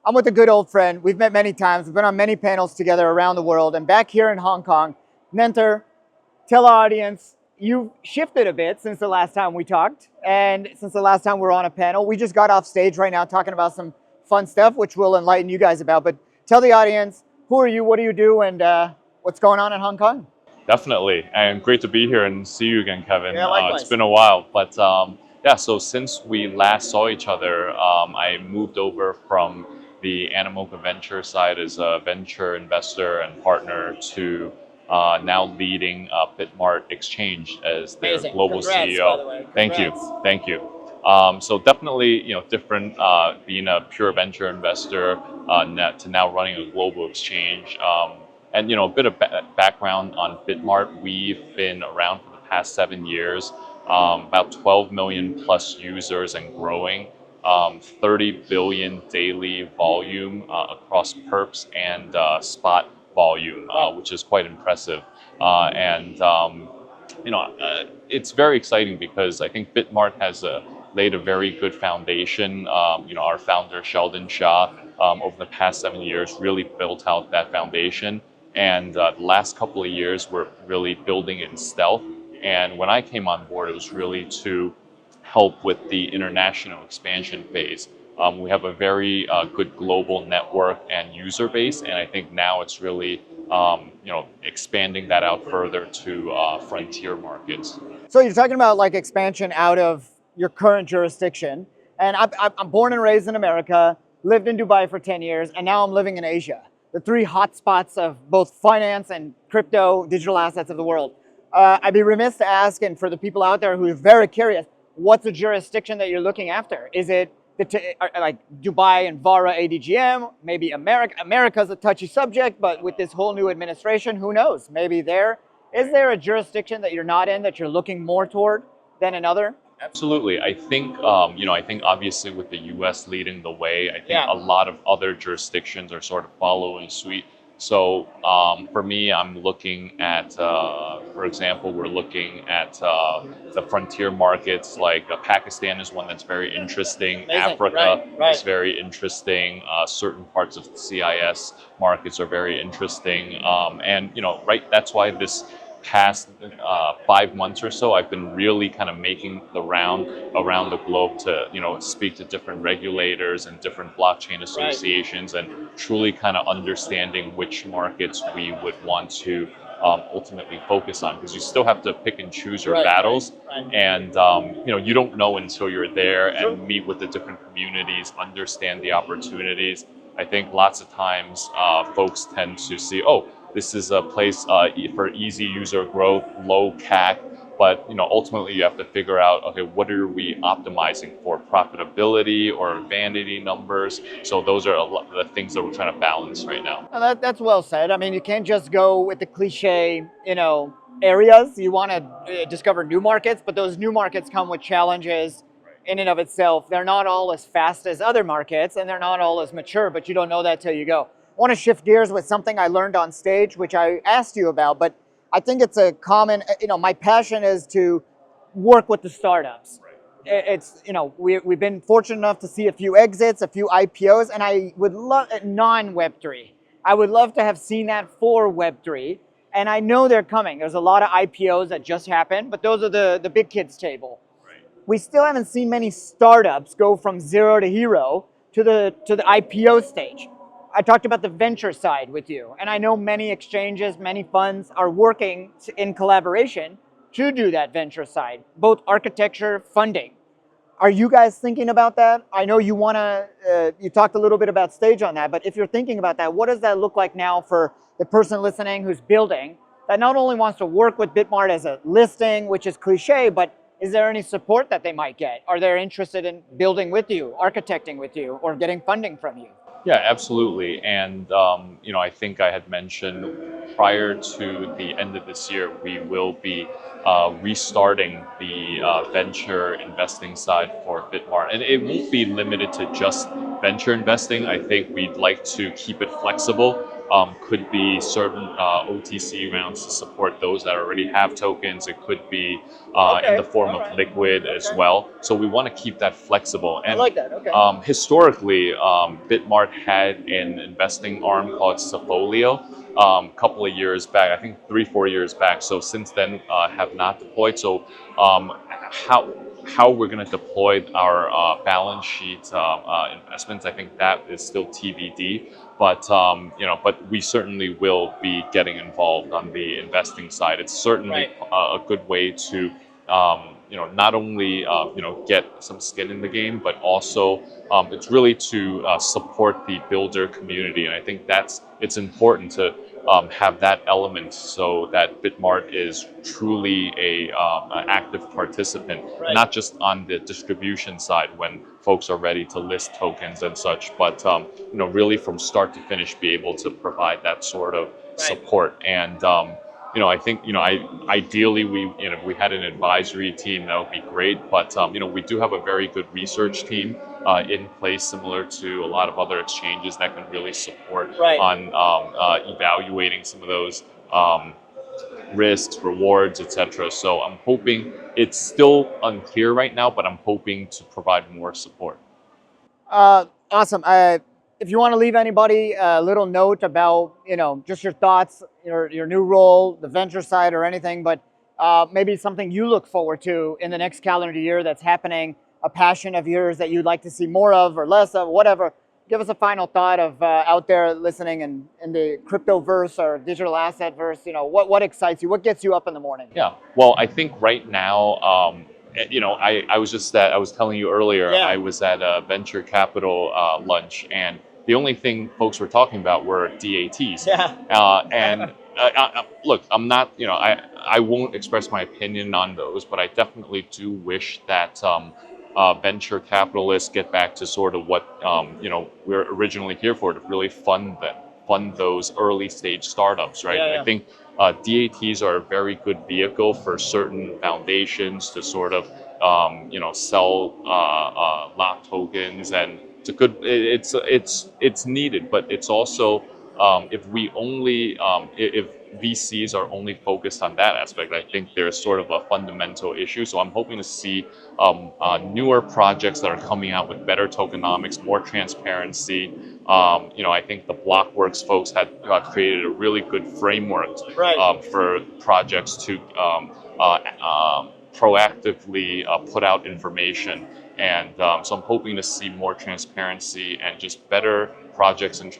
I'm with a good old friend. We've met many times. We've been on many panels together around the world. And back here in Hong Kong, Nenter, tell our audience, you shifted a bit since the last time we talked. And since the last time we were on a panel, we just got off stage right now talking about some fun stuff, which we'll enlighten you guys about. But tell the audience, who are you, what do you do, and what's going on in Hong Kong? Definitely, and great to be here and see you again, Kevin. Yeah, It's likewise. been a while, but yeah. So since we last saw each other, I moved over from the Animoca Venture side as a venture investor and partner to now leading Bitmart Exchange as their Amazing. global Congrats, by the CEO. way. Thank you, Congrats. thank you. So definitely, different being a pure venture investor to now running a global exchange. And a bit of background on Bitmart. We've been around for the past 7 years, about 12 million plus users and growing, 30 billion daily volume across perps and spot volume, which is quite impressive. And it's very exciting because I think Bitmart has laid a very good foundation. Our founder Sheldon Shah, over the past 7 years, really built out that foundation. And the last couple of years, we're really building in stealth. And when I came on board, it was really to help with the international expansion phase. We have a very good global network and user base, and I think now it's really expanding that out further to frontier markets. So you're talking about like expansion out of your current jurisdiction. And I'm born and raised in America, lived in Dubai for 10 years, and now I'm living in Asia, the three hotspots of both finance and crypto digital assets of the world. I'd be remiss to ask, and for the people out there who are very curious, what's the jurisdiction that you're looking after? Is it like Dubai and VARA ADGM? Maybe America? America's a touchy subject, but with this whole new administration, who knows? Maybe there. Is there a jurisdiction that you're not in that you're looking more toward than another? Absolutely. I think obviously with the U.S. leading the way, I think Yeah. a lot of other jurisdictions are sort of following suit. So for me, I'm looking at, for example, we're looking at the frontier markets like Pakistan is one that's very interesting. Amazing. Africa Right. is very interesting. Certain parts of the CIS markets are very interesting. And right, that's why this past 5 months or so, I've been really kind of making the round around the globe to, speak to different regulators and different blockchain associations and truly kind of understanding which markets we would want to ultimately focus on, because you still have to pick and choose your battles. And, you don't know until you're there and meet with the different communities, understand the opportunities. I think lots of times folks tend to see, oh, this is a place for easy user growth, low CAC, but ultimately you have to figure out, okay, what are we optimizing for, profitability or vanity numbers? So those are a lot of the things that we're trying to balance right now. Well, that's well said. I mean, you can't just go with the cliche, areas. You want to discover new markets, but those new markets come with challenges in and of itself. They're not all as fast as other markets, and they're not all as mature, but you don't know that till you go. I want to shift gears with something I learned on stage, which I asked you about, but I think it's a common, my passion is to work with the startups. It's, we've been fortunate enough to see a few exits, a few IPOs, and I would love, non-Web3, I would love to have seen that for Web3. And I know they're coming. There's a lot of IPOs that just happened, but those are the big kids table. We still haven't seen many startups go from zero to hero to the IPO stage. I talked about the venture side with you, and I know many exchanges, many funds are working in collaboration to do that venture side, both architecture, funding. Are you guys thinking about that? I know you want to, you talked a little bit about stage on that, but if you're thinking about that, what does that look like now for the person listening who's building that not only wants to work with Bitmart as a listing, which is cliche, but is there any support that they might get? Are they interested in building with you, architecting with you, or getting funding from you? Yeah, absolutely. And, I think I had mentioned prior to the end of this year, we will be restarting the venture investing side for Bitmart. And it won't be limited to just venture investing. I think we'd like to keep it flexible Could be certain OTC rounds to support those that already have tokens. It could be in the Okay. form All of right. liquid as Okay. well. So we want to keep that flexible. I And like that. Okay. historically, Bitmart had an investing arm called Safolio a couple of years back, I think 3, 4 years back. So since then, have not deployed. So how we're going to deploy our balance sheet investments, I think that is still TBD. But but we certainly will be getting involved on the investing side. It's certainly Right. a good way to not only get some skin in the game, but also it's really to support the builder community. And I think it's important to have that element so that Bitmart is truly an active participant, Right. not just on the distribution side when folks are ready to list tokens and such, but really from start to finish, be able to provide that sort of Right. support. And I think ideally if we had an advisory team, that would be great. But we do have a very good research team in place, similar to a lot of other exchanges that can really support Right. on evaluating some of those risks, rewards, etc. So I'm hoping it's still unclear right now, but I'm hoping to provide more support. Awesome. If you want to leave anybody a little note about, just your thoughts, your new role, the venture side, or anything, but maybe something you look forward to in the next calendar year that's happening, a passion of yours that you'd like to see more of or less of, whatever. Give us a final thought of out there listening in the crypto verse or digital asset verse. What excites you? What gets you up in the morning? Yeah. Well, I think right now, I was just that I was telling you earlier, Yeah. I was at a venture capital lunch, and the only thing folks were talking about were DATs. Yeah. And look, I'm not, I won't express my opinion on those, but I definitely do wish that venture capitalists get back to sort of what we're originally here for, to really fund those early stage startups, right? Yeah, And yeah. I think DATs are a very good vehicle for certain foundations to sort of sell lock tokens, and it's needed, but it's also if VCs are only focused on that aspect, I think there's sort of a fundamental issue. So I'm hoping to see newer projects that are coming out with better tokenomics, more transparency. I think the Blockworks folks had created a really good framework Right. for projects to proactively put out information. And so I'm hoping to see more transparency and just better projects and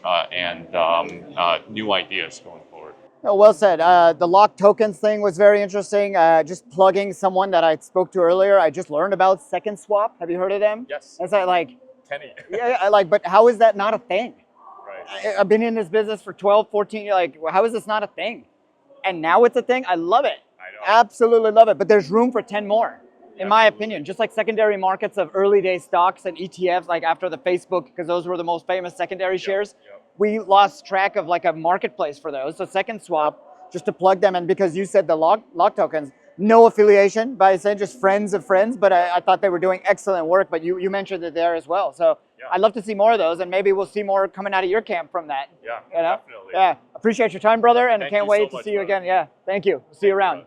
new ideas going forward. Oh, well said. The lock tokens thing was very interesting. Just plugging someone that I spoke to earlier. I just learned about Second Swap. Have you heard of them? Yes. It's like, Kenny. yeah, but how is that not a thing? Right. I've been in this business for 12, 14 years. Like, how is this not a thing? And now it's a thing. I love it. I know. Absolutely love it. But there's room for 10 more, in my opinion. Just like secondary markets of early day stocks and ETFs, like after the Facebook, because those were the most famous secondary shares. Yep. We lost track of like a marketplace for those. So Second Swap, just to plug them in, because you said the lock tokens, no affiliation, by saying just friends of friends, but I thought they were doing excellent work, but you mentioned it there as well. So Yeah. I'd love to see more of those, and maybe we'll see more coming out of your camp from that. Yeah, You know? definitely. Yeah, appreciate your time, brother, and I Thank can't you so wait to much, see you brother. again. Yeah, thank you. See you around.